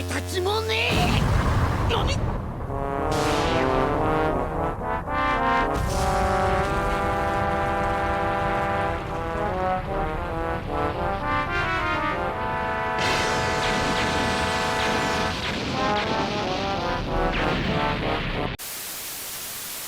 たちもね何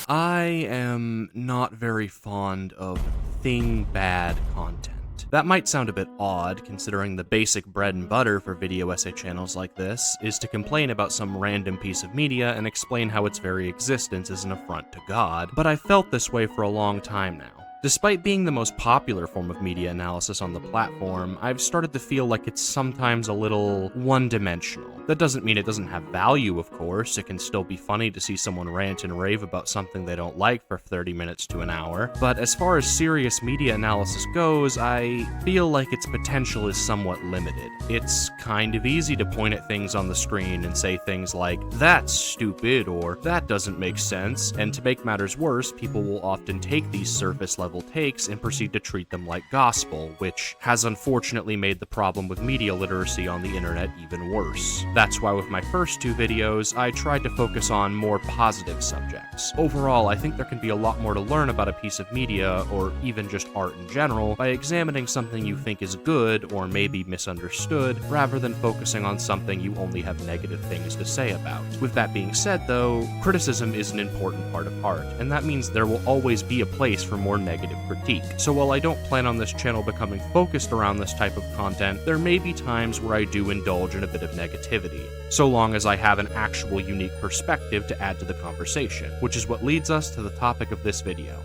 I am not very fond of thing-bad content. That might sound a bit odd, considering the basic bread and butter for video essay channels like this is to complain about some random piece of media and explain how its very existence is an affront to God, but I've felt this way for a long time now. Despite being the most popular form of media analysis on the platform, I've started to feel like it's sometimes a little one-dimensional. That doesn't mean it doesn't have value, of course. It can still be funny to see someone rant and rave about something they don't like for 30 minutes to an hour, but as far as serious media analysis goes, I feel like its potential is somewhat limited. It's kind of easy to point at things on the screen and say things like, "That's stupid," or "That doesn't make sense," and to make matters worse, people will often take these surface-level takes and proceed to treat them like gospel, which has unfortunately made the problem with media literacy on the internet even worse. That's why with my first two videos, I tried to focus on more positive subjects. Overall, I think there can be a lot more to learn about a piece of media, or even just art in general, by examining something you think is good or maybe misunderstood, rather than focusing on something you only have negative things to say about. With that being said though, criticism is an important part of art, and that means there will always be a place for more negative critique. So while I don't plan on this channel becoming focused around this type of content, there may be times where I do indulge in a bit of negativity, so long as I have an actual unique perspective to add to the conversation, which is what leads us to the topic of this video.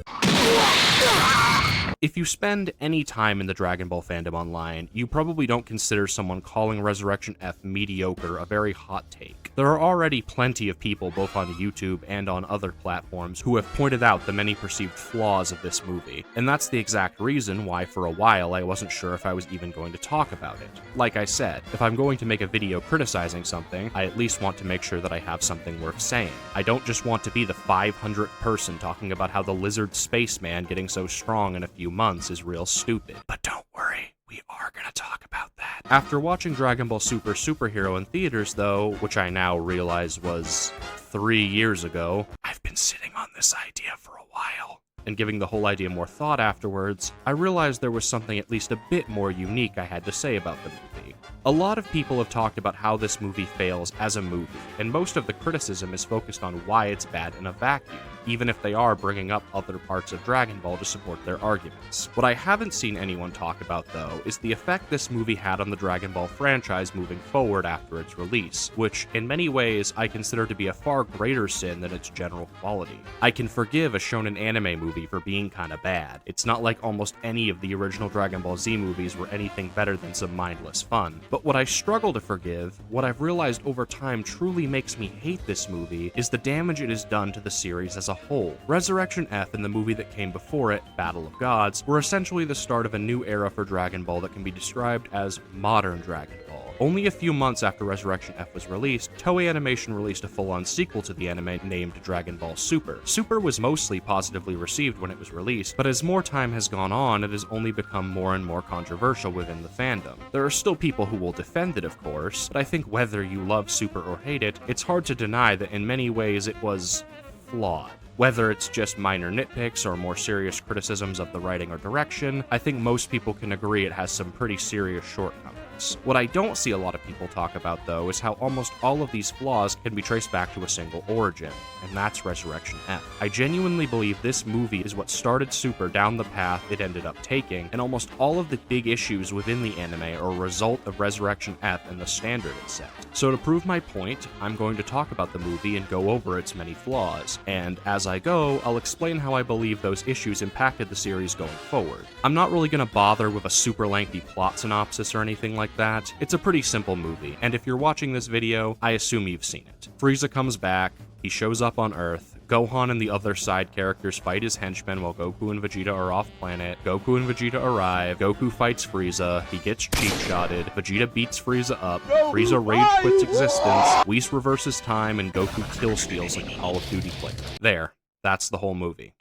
If you spend any time in the Dragon Ball fandom online, you probably don't consider someone calling Resurrection F mediocre a very hot take. There are already plenty of people, both on YouTube and on other platforms, who have pointed out the many perceived flaws of this movie, and that's the exact reason why for a while I wasn't sure if I was even going to talk about it. Like I said, if I'm going to make a video criticizing something, I at least want to make sure that I have something worth saying. I don't just want to be the 500th person talking about how the lizard spaceman getting so strong in a few months is real stupid. But don't worry, we are gonna talk about that. After watching Dragon Ball Super Superhero in theaters though, which I now realize was 3 years ago, I've been sitting on this idea for a while, and giving the whole idea more thought afterwards, I realized there was something at least a bit more unique I had to say about the movie. A lot of people have talked about how this movie fails as a movie, and most of the criticism is focused on why it's bad in a vacuum, even if they are bringing up other parts of Dragon Ball to support their arguments. What I haven't seen anyone talk about, though, is the effect this movie had on the Dragon Ball franchise moving forward after its release, which, in many ways, I consider to be a far greater sin than its general quality. I can forgive a shonen anime movie for being kinda bad. It's not like almost any of the original Dragon Ball Z movies were anything better than some mindless fun. But what I struggle to forgive, what I've realized over time truly makes me hate this movie, is the damage it has done to the series as a whole. Resurrection F and the movie that came before it, Battle of Gods, were essentially the start of a new era for Dragon Ball that can be described as modern Dragon Ball. Only a few months after Resurrection F was released, Toei Animation released a full-on sequel to the anime named Dragon Ball Super. Super was mostly positively received when it was released, but as more time has gone on, it has only become more and more controversial within the fandom. There are still people who will defend it, of course, but I think whether you love Super or hate it, it's hard to deny that in many ways it was flawed. Whether it's just minor nitpicks or more serious criticisms of the writing or direction, I think most people can agree it has some pretty serious shortcomings. What I don't see a lot of people talk about, though, is how almost all of these flaws can be traced back to a single origin, and that's Resurrection F. I genuinely believe this movie is what started Super down the path it ended up taking, and almost all of the big issues within the anime are a result of Resurrection F and the standard it set. So to prove my point, I'm going to talk about the movie and go over its many flaws, and as I go, I'll explain how I believe those issues impacted the series going forward. I'm not really going to bother with a super lengthy plot synopsis or anything like that. It's a pretty simple movie, and if you're watching this video, I assume you've seen it. Frieza comes back, he shows up on Earth, Gohan and the other side characters fight his henchmen while Goku and Vegeta are off planet. Goku and Vegeta arrive, Goku fights Frieza, he gets cheap-shotted, Vegeta beats Frieza up, Frieza rage quits existence, Whis reverses time, and Goku kill-steals like a Call of Duty player. There. That's the whole movie.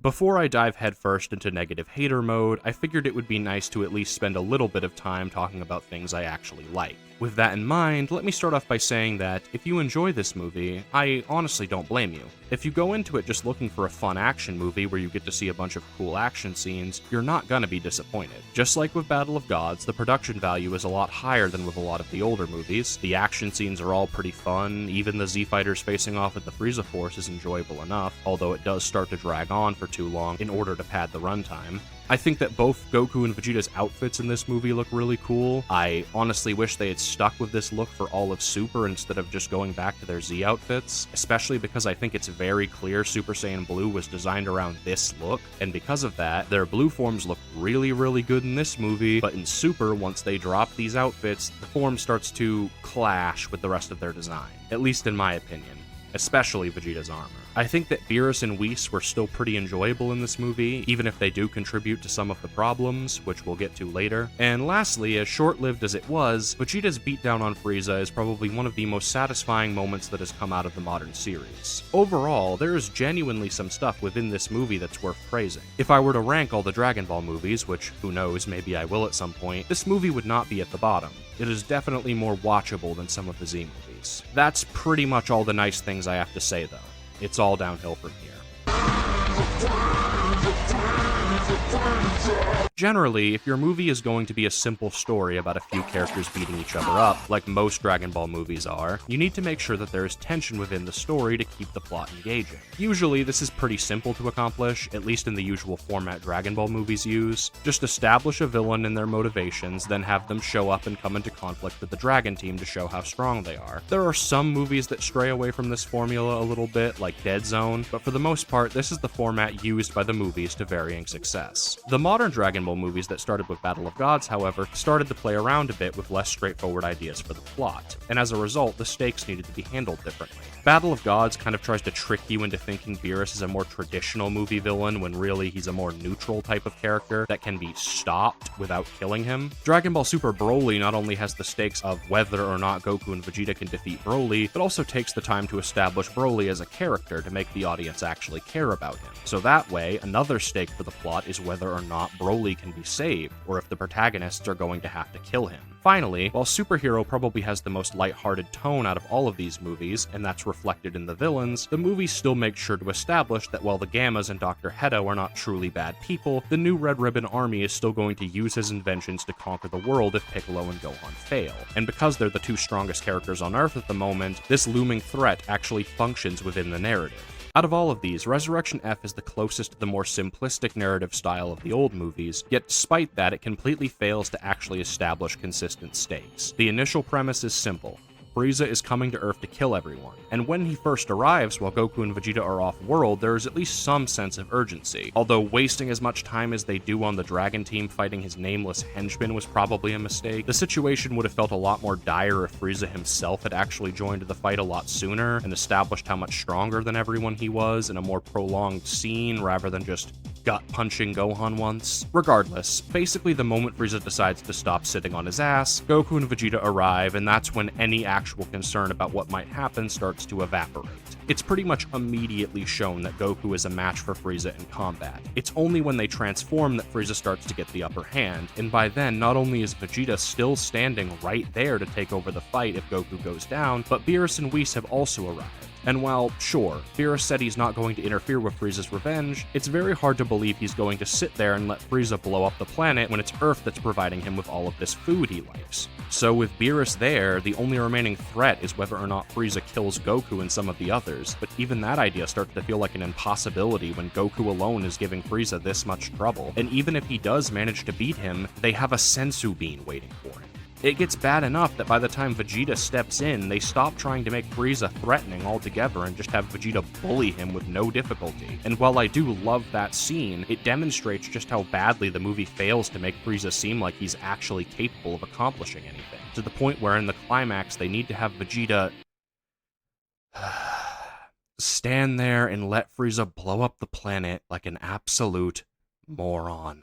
Before I dive headfirst into negative hater mode, I figured it would be nice to at least spend a little bit of time talking about things I actually like. With that in mind, let me start off by saying that if you enjoy this movie, I honestly don't blame you. If you go into it just looking for a fun action movie where you get to see a bunch of cool action scenes, you're not gonna be disappointed. Just like with Battle of Gods, the production value is a lot higher than with a lot of the older movies. The action scenes are all pretty fun, even the Z-Fighters facing off with the Frieza Force is enjoyable enough, although it does start to drag on for too long in order to pad the runtime. I think that both Goku and Vegeta's outfits in this movie look really cool. I honestly wish they had stuck with this look for all of Super instead of just going back to their Z outfits, especially because I think it's very clear Super Saiyan Blue was designed around this look, and because of that, their blue forms look really, really good in this movie, but in Super, once they drop these outfits, the form starts to clash with the rest of their design, at least in my opinion, especially Vegeta's armor. I think that Beerus and Whis were still pretty enjoyable in this movie, even if they do contribute to some of the problems, which we'll get to later. And lastly, as short-lived as it was, Vegeta's beatdown on Frieza is probably one of the most satisfying moments that has come out of the modern series. Overall, there is genuinely some stuff within this movie that's worth praising. If I were to rank all the Dragon Ball movies, which who knows, maybe I will at some point, this movie would not be at the bottom. It is definitely more watchable than some of the Z movies. That's pretty much all the nice things I have to say though. It's all downhill from here. Generally, if your movie is going to be a simple story about a few characters beating each other up, like most Dragon Ball movies are, you need to make sure that there is tension within the story to keep the plot engaging. Usually, this is pretty simple to accomplish, at least in the usual format Dragon Ball movies use. Just establish a villain and their motivations, then have them show up and come into conflict with the Dragon Team to show how strong they are. There are some movies that stray away from this formula a little bit, like Dead Zone, but for the most part, this is the format used by the movies to varying success. The modern Dragon Ball movies that started with Battle of Gods, however, started to play around a bit with less straightforward ideas for the plot, and as a result, the stakes needed to be handled differently. Battle of Gods kind of tries to trick you into thinking Beerus is a more traditional movie villain when really he's a more neutral type of character that can be stopped without killing him. Dragon Ball Super Broly not only has the stakes of whether or not Goku and Vegeta can defeat Broly, but also takes the time to establish Broly as a character to make the audience actually care about him. So that way, another stake for the plot is whether or not Broly can be saved, or if the protagonists are going to have to kill him. Finally, while Superhero probably has the most lighthearted tone out of all of these movies, and that's reflected in the villains, the movie still makes sure to establish that while the Gammas and Dr. Hedo are not truly bad people, the new Red Ribbon Army is still going to use his inventions to conquer the world if Piccolo and Gohan fail. And because they're the two strongest characters on Earth at the moment, this looming threat actually functions within the narrative. Out of all of these, Resurrection F is the closest to the more simplistic narrative style of the old movies, yet despite that, it completely fails to actually establish consistent stakes. The initial premise is simple. Frieza is coming to Earth to kill everyone, and when he first arrives while Goku and Vegeta are off-world, there is at least some sense of urgency. Although wasting as much time as they do on the Dragon Team fighting his nameless henchman was probably a mistake, the situation would have felt a lot more dire if Frieza himself had actually joined the fight a lot sooner and established how much stronger than everyone he was in a more prolonged scene rather than just gut-punching Gohan once. Regardless, basically the moment Frieza decides to stop sitting on his ass, Goku and Vegeta arrive, and that's when any actual concern about what might happen starts to evaporate. It's pretty much immediately shown that Goku is a match for Frieza in combat. It's only when they transform that Frieza starts to get the upper hand, and by then, not only is Vegeta still standing right there to take over the fight if Goku goes down, but Beerus and Whis have also arrived. And while, sure, Beerus said he's not going to interfere with Frieza's revenge, it's very hard to believe he's going to sit there and let Frieza blow up the planet when it's Earth that's providing him with all of this food he likes. So with Beerus there, the only remaining threat is whether or not Frieza kills Goku and some of the others, but even that idea starts to feel like an impossibility when Goku alone is giving Frieza this much trouble, and even if he does manage to beat him, they have a Sensu Bean waiting for him. It gets bad enough that by the time Vegeta steps in, they stop trying to make Frieza threatening altogether and just have Vegeta bully him with no difficulty. And while I do love that scene, it demonstrates just how badly the movie fails to make Frieza seem like he's actually capable of accomplishing anything, to the point where in the climax they need to have Vegeta stand there and let Frieza blow up the planet like an absolute moron.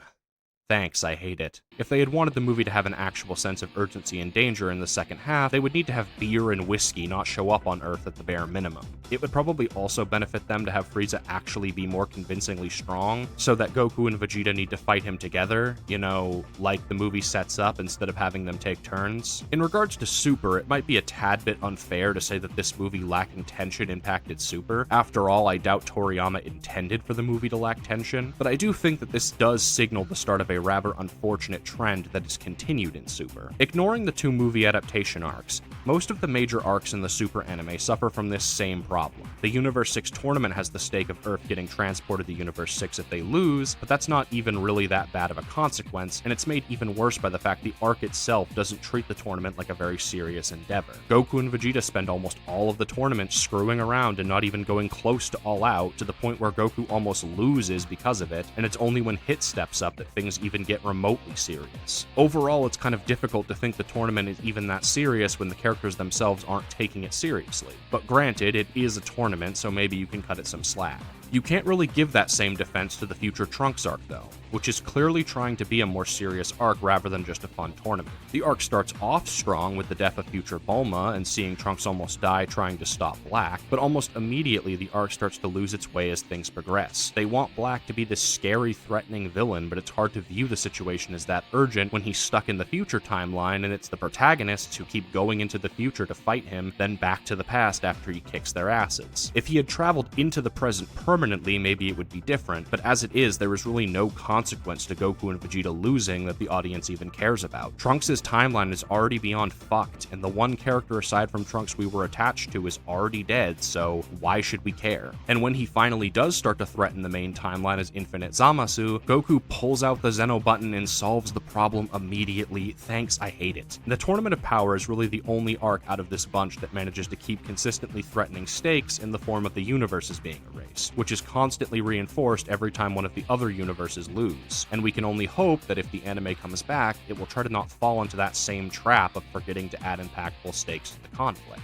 Thanks, I hate it. If they had wanted the movie to have an actual sense of urgency and danger in the second half, they would need to have beer and whiskey not show up on Earth at the bare minimum. It would probably also benefit them to have Frieza actually be more convincingly strong, so that Goku and Vegeta need to fight him together, you know, like the movie sets up instead of having them take turns. In regards to Super, it might be a tad bit unfair to say that this movie lacking tension impacted Super. After all, I doubt Toriyama intended for the movie to lack tension, but I do think that this does signal the start of a rather unfortunate trend that is continued in Super. Ignoring the two movie adaptation arcs, most of the major arcs in the Super anime suffer from this same problem. The Universe 6 tournament has the stake of Earth getting transported to Universe 6 if they lose, but that's not even really that bad of a consequence, and it's made even worse by the fact the arc itself doesn't treat the tournament like a very serious endeavor. Goku and Vegeta spend almost all of the tournament screwing around and not even going close to all out, to the point where Goku almost loses because of it, and it's only when Hit steps up that things even get remotely serious. Overall, it's kind of difficult to think the tournament is even that serious when the characters themselves aren't taking it seriously. But granted, it is a tournament, so maybe you can cut it some slack. You can't really give that same defense to the future Trunks arc though, which is clearly trying to be a more serious arc rather than just a fun tournament. The arc starts off strong with the death of future Bulma and seeing Trunks almost die trying to stop Black, but almost immediately the arc starts to lose its way as things progress. They want Black to be this scary, threatening villain, but it's hard to view the situation as that urgent when he's stuck in the future timeline and it's the protagonists who keep going into the future to fight him, then back to the past after he kicks their asses. If he had traveled into the present permanently, maybe it would be different, but as it is, there is really no consequence to Goku and Vegeta losing that the audience even cares about. Trunks' timeline is already beyond fucked, and the one character aside from Trunks we were attached to is already dead, so why should we care? And when he finally does start to threaten the main timeline as Infinite Zamasu, Goku pulls out the Zeno button and solves the problem immediately. Thanks, I hate it. The Tournament of Power is really the only arc out of this bunch that manages to keep consistently threatening stakes in the form of the universes being erased, which is constantly reinforced every time one of the other universes lose, and we can only hope that if the anime comes back, it will try to not fall into that same trap of forgetting to add impactful stakes to the conflict.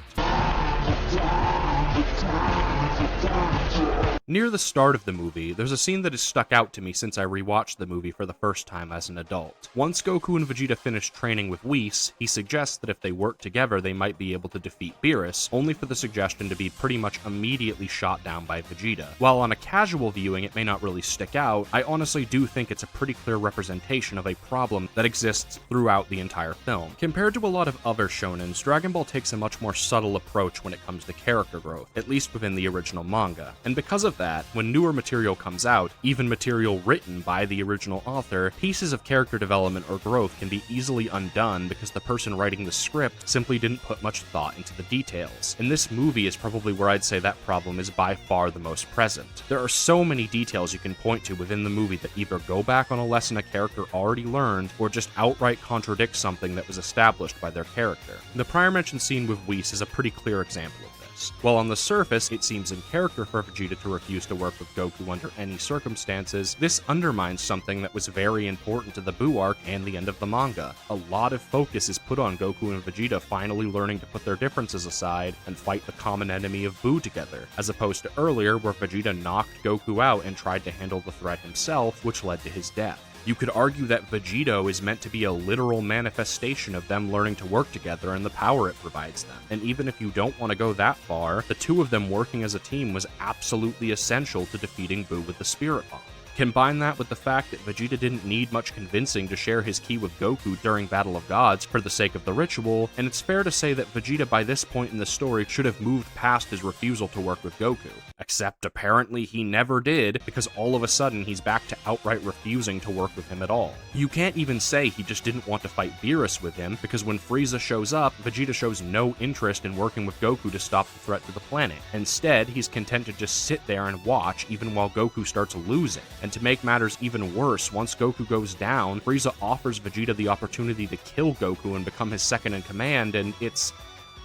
Near the start of the movie, there's a scene that has stuck out to me since I rewatched the movie for the first time as an adult. Once Goku and Vegeta finish training with Whis, he suggests that if they work together they might be able to defeat Beerus, only for the suggestion to be pretty much immediately shot down by Vegeta. While on a casual viewing it may not really stick out, I honestly do think it's a pretty clear representation of a problem that exists throughout the entire film. Compared to a lot of other shonens, Dragon Ball takes a much more subtle approach when it comes to character growth, at least within the original manga, and because of that, when newer material comes out, even material written by the original author, pieces of character development or growth can be easily undone because the person writing the script simply didn't put much thought into the details. And this movie is probably where I'd say that problem is by far the most present. There are so many details you can point to within the movie that either go back on a lesson a character already learned, or just outright contradict something that was established by their character. The prior mentioned scene with Whis is a pretty clear example of this. While on the surface, it seems in character for Vegeta to refuse to work with Goku under any circumstances, this undermines something that was very important to the Buu arc and the end of the manga. A lot of focus is put on Goku and Vegeta finally learning to put their differences aside and fight the common enemy of Buu together, as opposed to earlier where Vegeta knocked Goku out and tried to handle the threat himself, which led to his death. You could argue that Vegito is meant to be a literal manifestation of them learning to work together and the power it provides them. And even if you don't want to go that far, the two of them working as a team was absolutely essential to defeating Buu with the Spirit Bomb. Combine that with the fact that Vegeta didn't need much convincing to share his ki with Goku during Battle of Gods for the sake of the ritual, and it's fair to say that Vegeta by this point in the story should have moved past his refusal to work with Goku. Except apparently he never did, because all of a sudden he's back to outright refusing to work with him at all. You can't even say he just didn't want to fight Beerus with him, because when Frieza shows up, Vegeta shows no interest in working with Goku to stop the threat to the planet. Instead, he's content to just sit there and watch even while Goku starts losing. And to make matters even worse, once Goku goes down, Frieza offers Vegeta the opportunity to kill Goku and become his second in command, and it's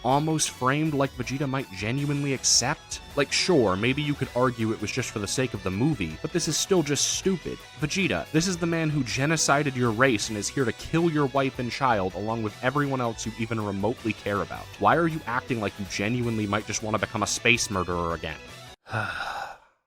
almost framed like Vegeta might genuinely accept. Like, sure, maybe you could argue it was just for the sake of the movie, but this is still just stupid. Vegeta, this is the man who genocided your race and is here to kill your wife and child along with everyone else you even remotely care about. Why are you acting like you genuinely might just want to become a space murderer again?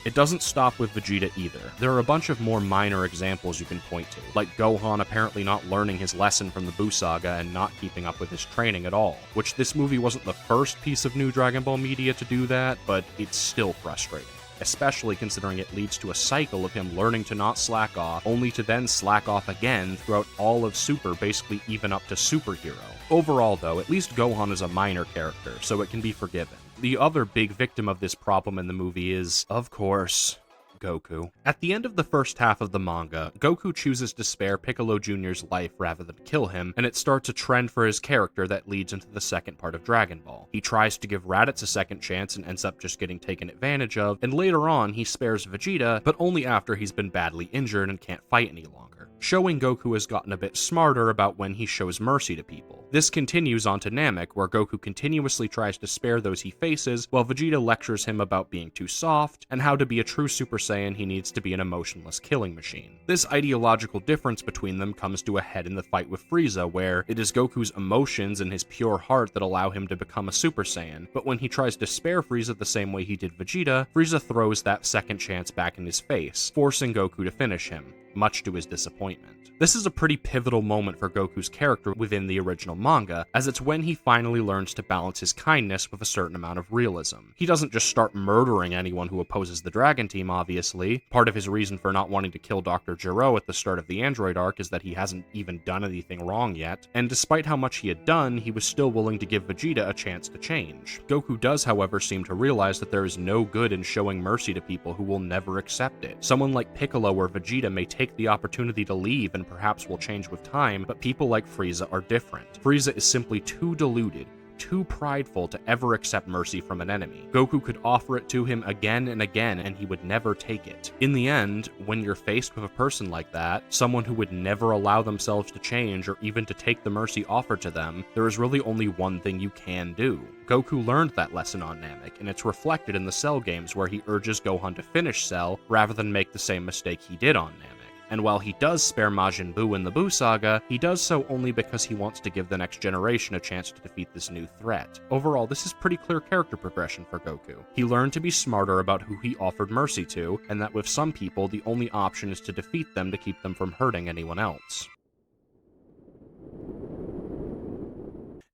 It doesn't stop with Vegeta either. There are a bunch of more minor examples you can point to, like Gohan apparently not learning his lesson from the Buu saga and not keeping up with his training at all, which this movie wasn't the first piece of new Dragon Ball media to do that, but it's still frustrating. Especially considering it leads to a cycle of him learning to not slack off, only to then slack off again throughout all of Super, basically even up to Superhero. Overall though, at least Gohan is a minor character, so it can be forgiven. The other big victim of this problem in the movie is, of course, Goku. At the end of the first half of the manga, Goku chooses to spare Piccolo Jr.'s life rather than kill him, and it starts a trend for his character that leads into the second part of Dragon Ball. He tries to give Raditz a second chance and ends up just getting taken advantage of, and later on he spares Vegeta, but only after he's been badly injured and can't fight any longer, showing Goku has gotten a bit smarter about when he shows mercy to people. This continues on to Namek, where Goku continuously tries to spare those he faces, while Vegeta lectures him about being too soft, and how to be a true Super Saiyan he needs to be an emotionless killing machine. This ideological difference between them comes to a head in the fight with Frieza, where it is Goku's emotions and his pure heart that allow him to become a Super Saiyan, but when he tries to spare Frieza the same way he did Vegeta, Frieza throws that second chance back in his face, forcing Goku to finish him, much to his disappointment. This is a pretty pivotal moment for Goku's character within the original manga, as it's when he finally learns to balance his kindness with a certain amount of realism. He doesn't just start murdering anyone who opposes the Dragon Team, obviously. Part of his reason for not wanting to kill Dr. Gero at the start of the Android arc is that he hasn't even done anything wrong yet, and despite how much he had done, he was still willing to give Vegeta a chance to change. Goku does, however, seem to realize that there is no good in showing mercy to people who will never accept it. Someone like Piccolo or Vegeta may take the opportunity to leave and perhaps will change with time, but people like Frieza are different. Frieza is simply too deluded, too prideful to ever accept mercy from an enemy. Goku could offer it to him again and again, and he would never take it. In the end, when you're faced with a person like that, someone who would never allow themselves to change or even to take the mercy offered to them, there is really only one thing you can do. Goku learned that lesson on Namek, and it's reflected in the Cell games where he urges Gohan to finish Cell rather than make the same mistake he did on Namek. And while he does spare Majin Buu in the Buu saga, he does so only because he wants to give the next generation a chance to defeat this new threat. Overall, this is pretty clear character progression for Goku. He learned to be smarter about who he offered mercy to, and that with some people, the only option is to defeat them to keep them from hurting anyone else.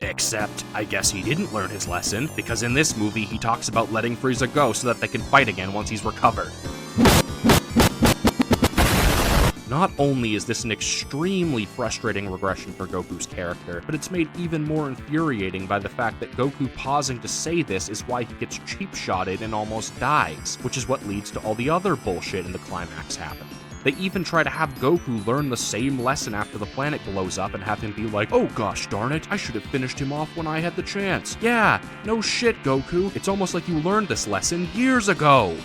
Except, I guess he didn't learn his lesson, because in this movie he talks about letting Frieza go so that they can fight again once he's recovered. Not only is this an extremely frustrating regression for Goku's character, but it's made even more infuriating by the fact that Goku pausing to say this is why he gets cheap-shotted and almost dies, which is what leads to all the other bullshit in the climax happening. They even try to have Goku learn the same lesson after the planet blows up and have him be like, oh gosh darn it, I should have finished him off when I had the chance. Yeah, no shit Goku, it's almost like you learned this lesson years ago.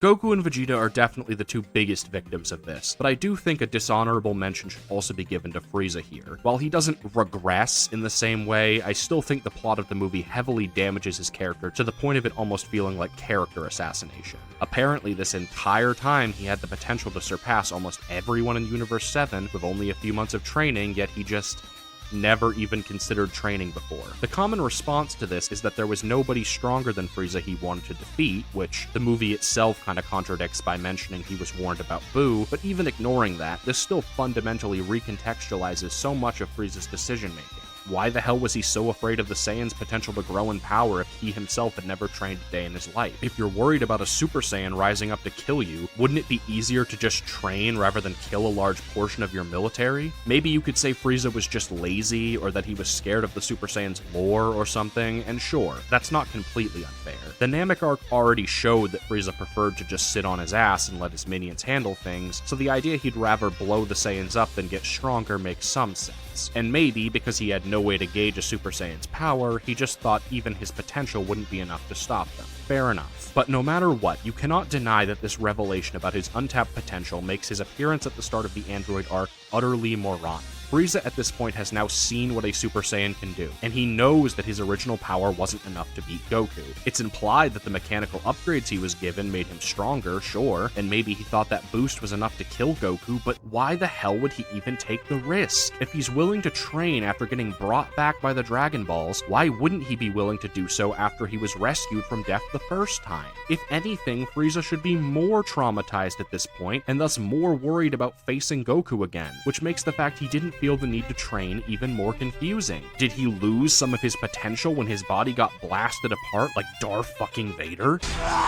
Goku and Vegeta are definitely the two biggest victims of this, but I do think a dishonorable mention should also be given to Frieza here. While he doesn't regress in the same way, I still think the plot of the movie heavily damages his character to the point of it almost feeling like character assassination. Apparently, this entire time he had the potential to surpass almost everyone in Universe 7 with only a few months of training, yet he just never even considered training before. The common response to this is that there was nobody stronger than Frieza he wanted to defeat, which the movie itself kind of contradicts by mentioning he was warned about Buu, but even ignoring that, this still fundamentally recontextualizes so much of Frieza's decision-making. Why the hell was he so afraid of the Saiyan's potential to grow in power if he himself had never trained a day in his life? If you're worried about a Super Saiyan rising up to kill you, wouldn't it be easier to just train rather than kill a large portion of your military? Maybe you could say Frieza was just lazy, or that he was scared of the Super Saiyan's lore or something, and sure, that's not completely unfair. The Namek arc already showed that Frieza preferred to just sit on his ass and let his minions handle things, so the idea he'd rather blow the Saiyans up than get stronger makes some sense. And maybe, because he had no way to gauge a Super Saiyan's power, he just thought even his potential wouldn't be enough to stop them. Fair enough. But no matter what, you cannot deny that this revelation about his untapped potential makes his appearance at the start of the Android arc utterly moronic. Frieza at this point has now seen what a Super Saiyan can do, and he knows that his original power wasn't enough to beat Goku. It's implied that the mechanical upgrades he was given made him stronger, sure, and maybe he thought that boost was enough to kill Goku, but why the hell would he even take the risk? If he's willing to train after getting brought back by the Dragon Balls, why wouldn't he be willing to do so after he was rescued from death the first time? If anything, Frieza should be more traumatized at this point, and thus more worried about facing Goku again, which makes the fact he didn't feel the need to train even more confusing. Did he lose some of his potential when his body got blasted apart like Darth fucking Vader?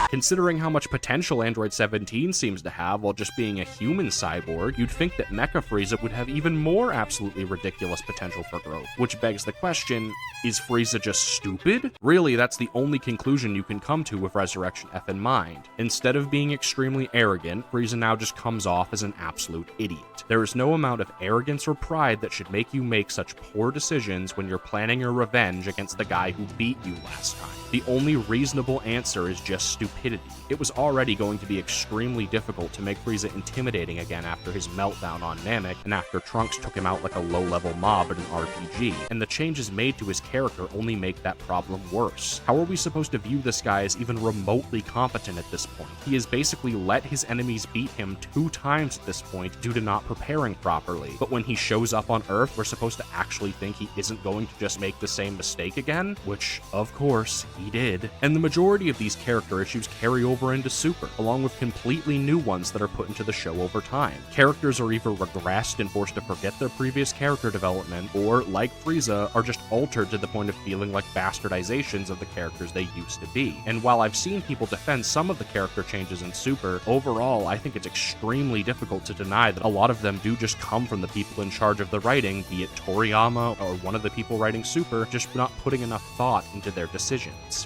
Considering how much potential Android 17 seems to have while just being a human cyborg, you'd think that Mecha Frieza would have even more absolutely ridiculous potential for growth, which begs the question, is Frieza just stupid? Really, that's the only conclusion you can come to with Resurrection F in mind. Instead of being extremely arrogant, Frieza now just comes off as an absolute idiot. There is no amount of arrogance or pride that should make you make such poor decisions when you're planning your revenge against the guy who beat you last time. The only reasonable answer is just stupidity. It was already going to be extremely difficult to make Frieza intimidating again after his meltdown on Namek, and after Trunks took him out like a low-level mob in an RPG, and the changes made to his character only make that problem worse. How are we supposed to view this guy as even remotely competent at this point? He has basically let his enemies beat him 2 times at this point due to not preparing properly, but when he shows up on Earth, we're supposed to actually think he isn't going to just make the same mistake again? Which, of course, he did. And the majority of these character issues carry over into Super, along with completely new ones that are put into the show over time. Characters are either regressed and forced to forget their previous character development, or, like Frieza, are just altered to the point of feeling like bastardizations of the characters they used to be. And while I've seen people defend some of the character changes in Super, overall, I think it's extremely difficult to deny that a lot of them do just come from the people in charge of the writing, be it Toriyama or one of the people writing Super, just not putting enough thought into their decisions.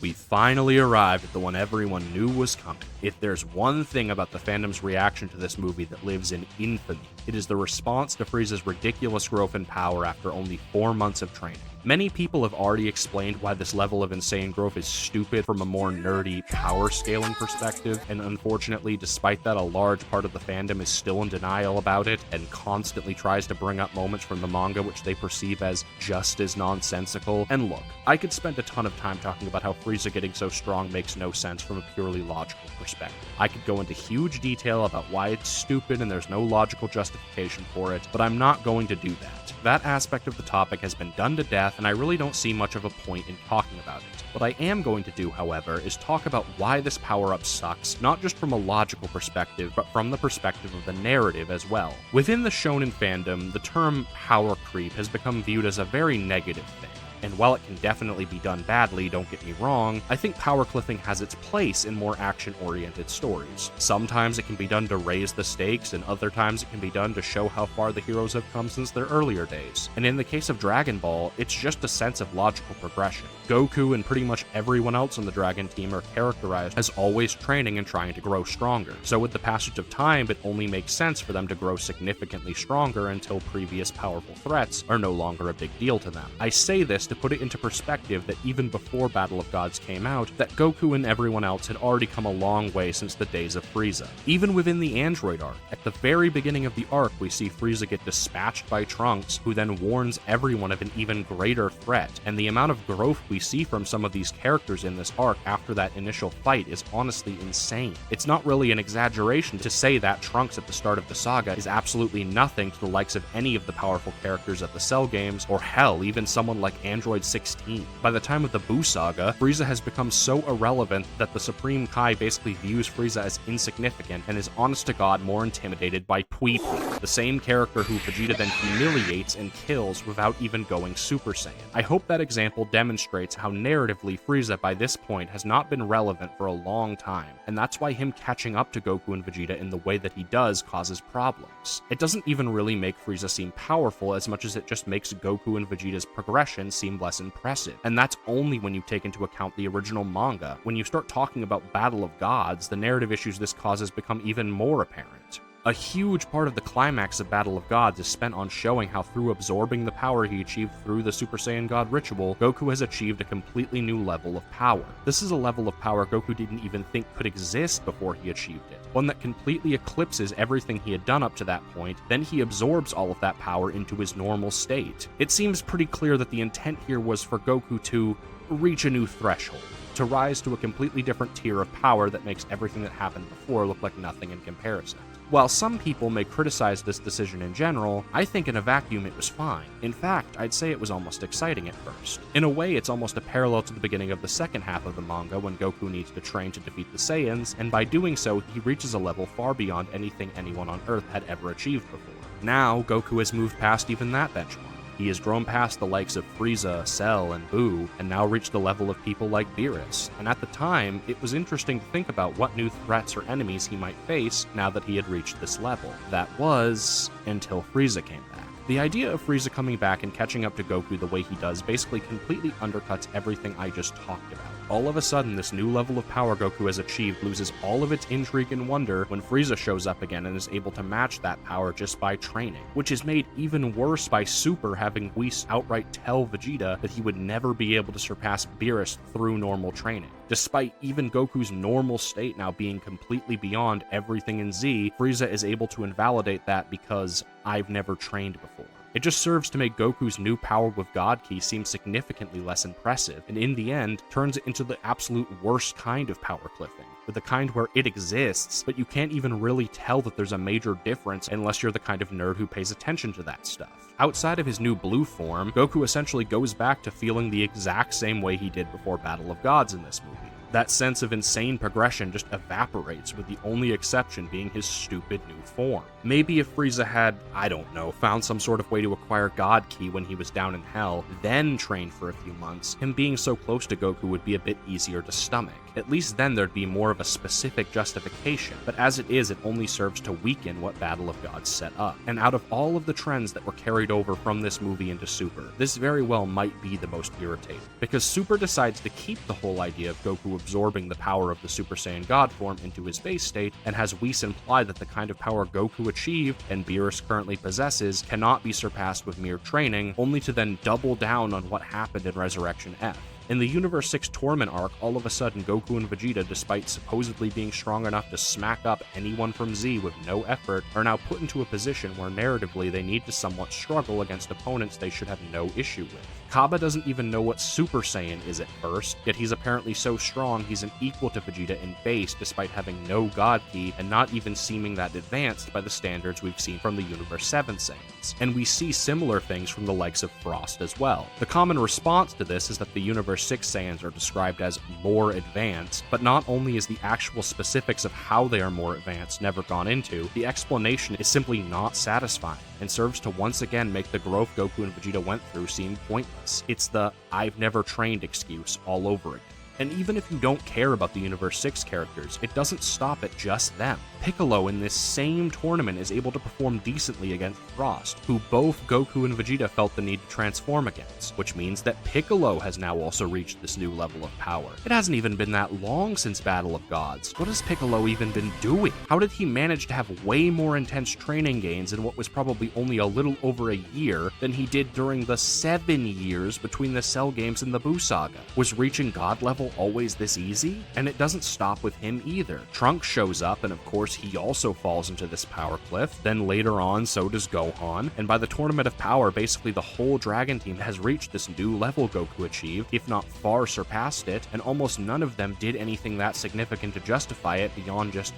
We finally arrived at the one everyone knew was coming. If there's one thing about the fandom's reaction to this movie that lives in infamy, it is the response to Frieza's ridiculous growth in power after only 4 months of training. Many people have already explained why this level of insane growth is stupid from a more nerdy power scaling perspective, and unfortunately, despite that, a large part of the fandom is still in denial about it and constantly tries to bring up moments from the manga which they perceive as just as nonsensical. And look, I could spend a ton of time talking about how Frieza getting so strong makes no sense from a purely logical perspective. I could go into huge detail about why it's stupid and there's no logical justification for it, but I'm not going to do that. That aspect of the topic has been done to death, and I really don't see much of a point in talking about it. What I am going to do, however, is talk about why this power-up sucks, not just from a logical perspective, but from the perspective of the narrative as well. Within the shonen fandom, the term power creep has become viewed as a very negative thing. And while it can definitely be done badly, don't get me wrong, I think power cliffing has its place in more action-oriented stories. Sometimes it can be done to raise the stakes, and other times it can be done to show how far the heroes have come since their earlier days. And in the case of Dragon Ball, it's just a sense of logical progression. Goku and pretty much everyone else on the Dragon team are characterized as always training and trying to grow stronger. So with the passage of time, it only makes sense for them to grow significantly stronger until previous powerful threats are no longer a big deal to them. I say this to put it into perspective that even before Battle of Gods came out, that Goku and everyone else had already come a long way since the days of Frieza. Even within the Android arc, at the very beginning of the arc, we see Frieza get dispatched by Trunks, who then warns everyone of an even greater threat, and the amount of growth we see from some of these characters in this arc after that initial fight is honestly insane. It's not really an exaggeration to say that Trunks at the start of the saga is absolutely nothing to the likes of any of the powerful characters at the Cell games, or hell, even someone like Android 16. By the time of the Buu saga, Frieza has become so irrelevant that the Supreme Kai basically views Frieza as insignificant and is honest to god more intimidated by Pui Pui, the same character who Vegeta then humiliates and kills without even going Super Saiyan. I hope that example demonstrates how narratively Frieza by this point has not been relevant for a long time, and that's why him catching up to Goku and Vegeta in the way that he does causes problems. It doesn't even really make Frieza seem powerful as much as it just makes Goku and Vegeta's progression seem less impressive, and that's only when you take into account the original manga. When you start talking about Battle of Gods, the narrative issues this causes become even more apparent. A huge part of the climax of Battle of Gods is spent on showing how through absorbing the power he achieved through the Super Saiyan God ritual, Goku has achieved a completely new level of power. This is a level of power Goku didn't even think could exist before he achieved it, one that completely eclipses everything he had done up to that point, then he absorbs all of that power into his normal state. It seems pretty clear that the intent here was for Goku to reach a new threshold, to rise to a completely different tier of power that makes everything that happened before look like nothing in comparison. While some people may criticize this decision in general, I think in a vacuum it was fine. In fact, I'd say it was almost exciting at first. In a way, it's almost a parallel to the beginning of the second half of the manga when Goku needs to train to defeat the Saiyans, and by doing so, he reaches a level far beyond anything anyone on Earth had ever achieved before. Now, Goku has moved past even that benchmark. He has grown past the likes of Frieza, Cell, and Buu, and now reached the level of people like Beerus. And at the time, it was interesting to think about what new threats or enemies he might face now that he had reached this level. That was until Frieza came back. The idea of Frieza coming back and catching up to Goku the way he does basically completely undercuts everything I just talked about. All of a sudden, this new level of power Goku has achieved loses all of its intrigue and wonder when Frieza shows up again and is able to match that power just by training, which is made even worse by Super having Whis outright tell Vegeta that he would never be able to surpass Beerus through normal training. Despite even Goku's normal state now being completely beyond everything in Z, Frieza is able to invalidate that because I've never trained before. It just serves to make Goku's new power with God Ki seem significantly less impressive, and in the end, turns it into the absolute worst kind of power cliffing, with the kind where it exists, but you can't even really tell that there's a major difference unless you're the kind of nerd who pays attention to that stuff. Outside of his new blue form, Goku essentially goes back to feeling the exact same way he did before Battle of Gods in this movie. That sense of insane progression just evaporates, with the only exception being his stupid new form. Maybe if Frieza had, I don't know, found some sort of way to acquire God Ki when he was down in Hell, then trained for a few months, him being so close to Goku would be a bit easier to stomach. At least then there'd be more of a specific justification, but as it is, it only serves to weaken what Battle of Gods set up. And out of all of the trends that were carried over from this movie into Super, this very well might be the most irritating, because Super decides to keep the whole idea of Goku absorbing the power of the Super Saiyan God form into his base state, and has Whis imply that the kind of power Goku achieved, and Beerus currently possesses, cannot be surpassed with mere training, only to then double down on what happened in Resurrection F. In the Universe 6 Tournament arc, all of a sudden Goku and Vegeta, despite supposedly being strong enough to smack up anyone from Z with no effort, are now put into a position where narratively they need to somewhat struggle against opponents they should have no issue with. Kaba doesn't even know what Super Saiyan is at first, yet he's apparently so strong he's an equal to Vegeta in base despite having no God Ki and not even seeming that advanced by the standards we've seen from the Universe 7 Saiyans. And we see similar things from the likes of Frost as well. The common response to this is that the Universe 6 Saiyans are described as more advanced, but not only is the actual specifics of how they are more advanced never gone into, the explanation is simply not satisfying, and serves to once again make the growth Goku and Vegeta went through seem pointless. It's the "I've never trained" excuse all over again. And even if you don't care about the Universe 6 characters, it doesn't stop at just them. Piccolo in this same tournament is able to perform decently against Frost, who both Goku and Vegeta felt the need to transform against, which means that Piccolo has now also reached this new level of power. It hasn't even been that long since Battle of Gods. What has Piccolo even been doing? How did he manage to have way more intense training gains in what was probably only a little over a year than he did during the 7 years between the Cell games and the Buu saga? Was reaching God level always this easy? And it doesn't stop with him either. Trunks shows up, and of course he also falls into this power cliff. Then later on, so does Gohan, and by the Tournament of Power, basically the whole Dragon team has reached this new level Goku achieved, if not far surpassed it, and almost none of them did anything that significant to justify it beyond just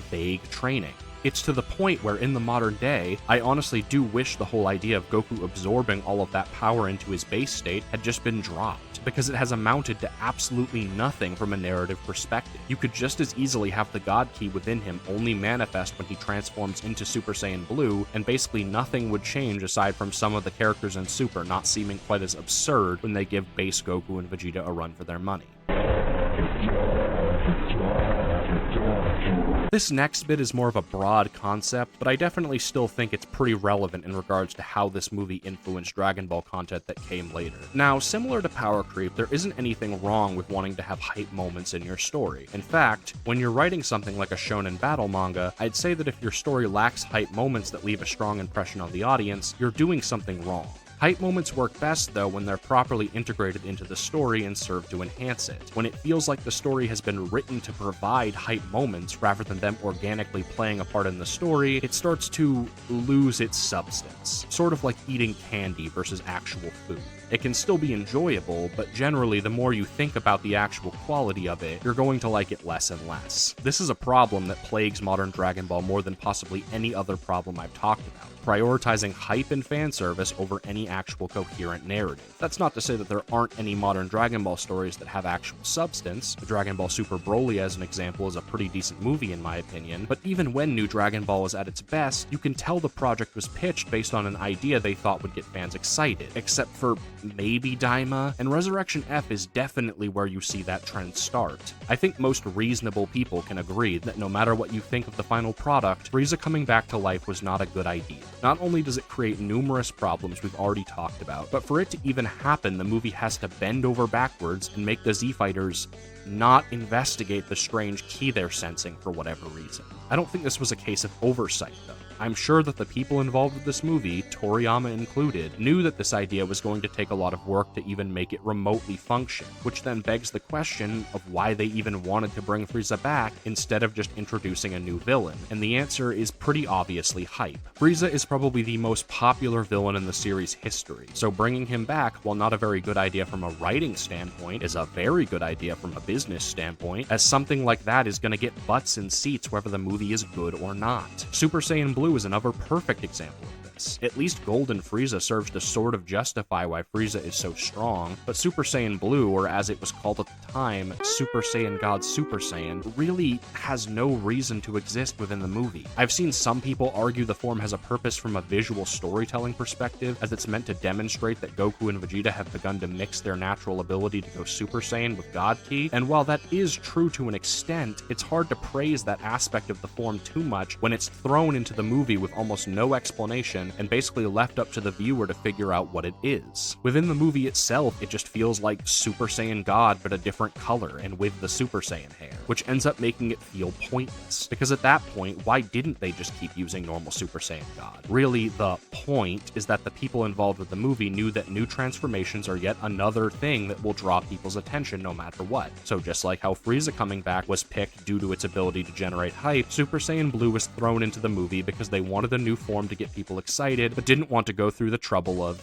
vague training. It's to the point where in the modern day, I honestly do wish the whole idea of Goku absorbing all of that power into his base state had just been dropped, because it has amounted to absolutely nothing from a narrative perspective. You could just as easily have the God Ki within him only manifest when he transforms into Super Saiyan Blue, and basically nothing would change aside from some of the characters in Super not seeming quite as absurd when they give base Goku and Vegeta a run for their money. This next bit is more of a broad concept, but I definitely still think it's pretty relevant in regards to how this movie influenced Dragon Ball content that came later. Now, similar to power creep, there isn't anything wrong with wanting to have hype moments in your story. In fact, when you're writing something like a shonen battle manga, I'd say that if your story lacks hype moments that leave a strong impression on the audience, you're doing something wrong. Hype moments work best, though, when they're properly integrated into the story and serve to enhance it. When it feels like the story has been written to provide hype moments rather than them organically playing a part in the story, it starts to lose its substance. Sort of like eating candy versus actual food. It can still be enjoyable, but generally the more you think about the actual quality of it, you're going to like it less and less. This is a problem that plagues modern Dragon Ball more than possibly any other problem I've talked about, prioritizing hype and fan service over any actual coherent narrative. That's not to say that there aren't any modern Dragon Ball stories that have actual substance. Dragon Ball Super Broly, as an example, is a pretty decent movie in my opinion, but even when New Dragon Ball is at its best, you can tell the project was pitched based on an idea they thought would get fans excited, except for maybe Daima, and Resurrection F is definitely where you see that trend start. I think most reasonable people can agree that no matter what you think of the final product, Frieza coming back to life was not a good idea. Not only does it create numerous problems we've already talked about, but for it to even happen, the movie has to bend over backwards and make the Z-Fighters not investigate the strange ki they're sensing for whatever reason. I don't think this was a case of oversight, though. I'm sure that the people involved with this movie, Toriyama included, knew that this idea was going to take a lot of work to even make it remotely function, which then begs the question of why they even wanted to bring Frieza back instead of just introducing a new villain, and the answer is pretty obviously hype. Frieza is probably the most popular villain in the series' history, so bringing him back, while not a very good idea from a writing standpoint, is a very good idea from a business standpoint, as something like that is going to get butts in seats whether the movie is good or not. Super Saiyan Blue is another perfect example of this. At least Golden Frieza serves to sort of justify why Frieza is so strong, but Super Saiyan Blue, or as it was called at the time, Super Saiyan God Super Saiyan, really has no reason to exist within the movie. I've seen some people argue the form has a purpose from a visual storytelling perspective, as it's meant to demonstrate that Goku and Vegeta have begun to mix their natural ability to go Super Saiyan with God Ki, and while that is true to an extent, it's hard to praise that aspect of the form too much when it's thrown into the movie with almost no explanation and basically left up to the viewer to figure out what it is. Within the movie itself, it just feels like Super Saiyan God but a different color and with the Super Saiyan hair, which ends up making it feel pointless, because at that point, why didn't they just keep using normal Super Saiyan God? Really, the point is that the people involved with the movie knew that new transformations are yet another thing that will draw people's attention no matter what. So just like how Frieza coming back was picked due to its ability to generate hype, Super Saiyan Blue was thrown into the movie because they wanted a new form to get people excited, but didn't want to go through the trouble of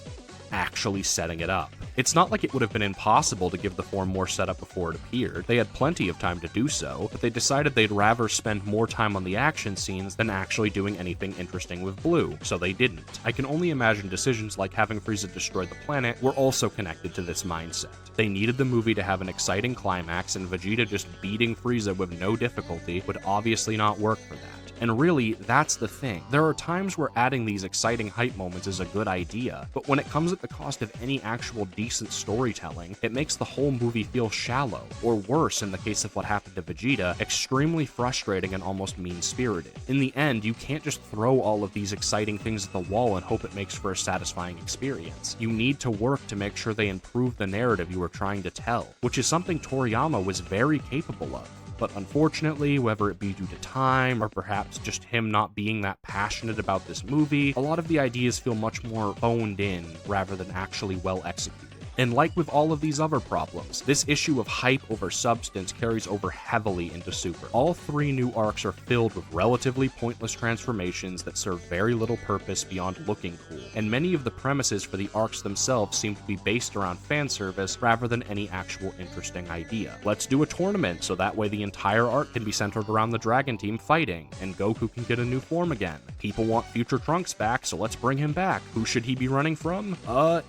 actually setting it up. It's not like it would have been impossible to give the form more setup before it appeared. They had plenty of time to do so, but they decided they'd rather spend more time on the action scenes than actually doing anything interesting with Blue, so they didn't. I can only imagine decisions like having Frieza destroy the planet were also connected to this mindset. They needed the movie to have an exciting climax, and Vegeta just beating Frieza with no difficulty would obviously not work for that. And really, that's the thing. There are times where adding these exciting hype moments is a good idea, but when it comes at the cost of any actual decent storytelling, it makes the whole movie feel shallow, or worse in the case of what happened to Vegeta, extremely frustrating and almost mean-spirited. In the end, you can't just throw all of these exciting things at the wall and hope it makes for a satisfying experience. You need to work to make sure they improve the narrative you are trying to tell, which is something Toriyama was very capable of. But unfortunately, whether it be due to time or perhaps just him not being that passionate about this movie, a lot of the ideas feel much more phoned in rather than actually well executed. And like with all of these other problems, this issue of hype over substance carries over heavily into Super. All three new arcs are filled with relatively pointless transformations that serve very little purpose beyond looking cool, and many of the premises for the arcs themselves seem to be based around fan service rather than any actual interesting idea. Let's do a tournament so that way the entire arc can be centered around the Dragon Team fighting, and Goku can get a new form again. People want Future Trunks back, so let's bring him back. Who should he be running from?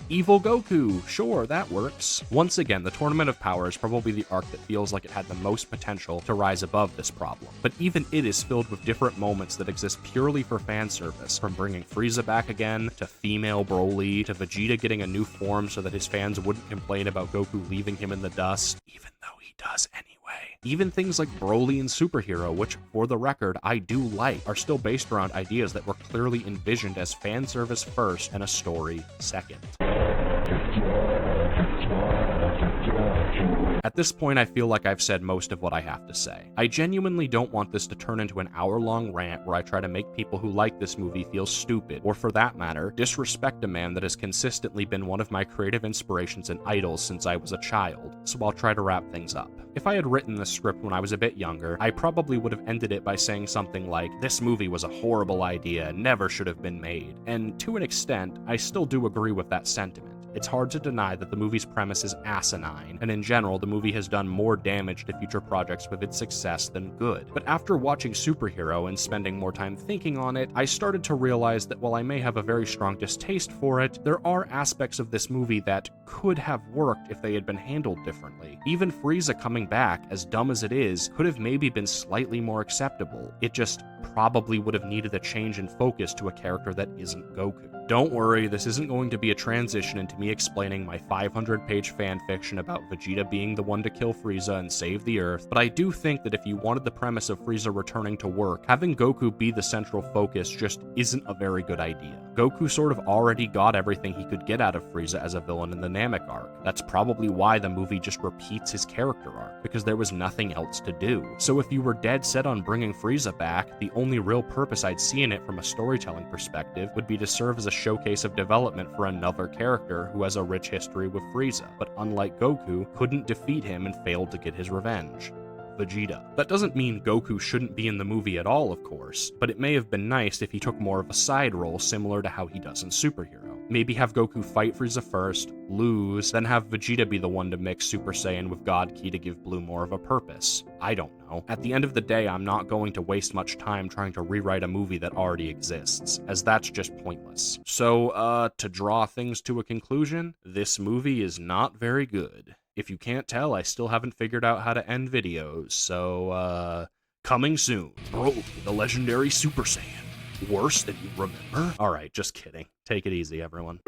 Evil Goku, sure. That works. Once again, the Tournament of Power is probably the arc that feels like it had the most potential to rise above this problem, but even it is filled with different moments that exist purely for fan service, from bringing Frieza back again, to female Broly, to Vegeta getting a new form so that his fans wouldn't complain about Goku leaving him in the dust, even though he does anyway. Even things like Broly and Superhero, which, for the record, I do like, are still based around ideas that were clearly envisioned as fan service first and a story second. At this point, I feel like I've said most of what I have to say. I genuinely don't want this to turn into an hour-long rant where I try to make people who like this movie feel stupid, or for that matter, disrespect a man that has consistently been one of my creative inspirations and idols since I was a child, so I'll try to wrap things up. If I had written this script when I was a bit younger, I probably would have ended it by saying something like, "This movie was a horrible idea, never should have been made," and to an extent, I still do agree with that sentiment. It's hard to deny that the movie's premise is asinine, and in general, the movie has done more damage to future projects with its success than good. But after watching Superhero and spending more time thinking on it, I started to realize that while I may have a very strong distaste for it, there are aspects of this movie that could have worked if they had been handled differently. Even Frieza coming back, as dumb as it is, could have maybe been slightly more acceptable. It just probably would have needed a change in focus to a character that isn't Goku. Don't worry, this isn't going to be a transition into me explaining my 500-page fanfiction about Vegeta being the one to kill Frieza and save the Earth, but I do think that if you wanted the premise of Frieza returning to work, having Goku be the central focus just isn't a very good idea. Goku sort of already got everything he could get out of Frieza as a villain in the Namek arc. That's probably why the movie just repeats his character arc, because there was nothing else to do. So if you were dead set on bringing Frieza back, the only real purpose I'd see in it from a storytelling perspective would be to serve as a showcase of development for another character who has a rich history with Frieza, but unlike Goku, couldn't defeat him and failed to get his revenge. Vegeta. That doesn't mean Goku shouldn't be in the movie at all, of course, but it may have been nice if he took more of a side role similar to how he does in Superhero. Maybe have Goku fight Frieza first, lose, then have Vegeta be the one to mix Super Saiyan with God Ki to give Blue more of a purpose. I don't know. At the end of the day, I'm not going to waste much time trying to rewrite a movie that already exists, as that's just pointless. So, to draw things to a conclusion, this movie is not very good. If you can't tell, I still haven't figured out how to end videos, so, coming soon. Broly, the legendary Super Saiyan. Worse than you remember? Alright, just kidding. Take it easy, everyone.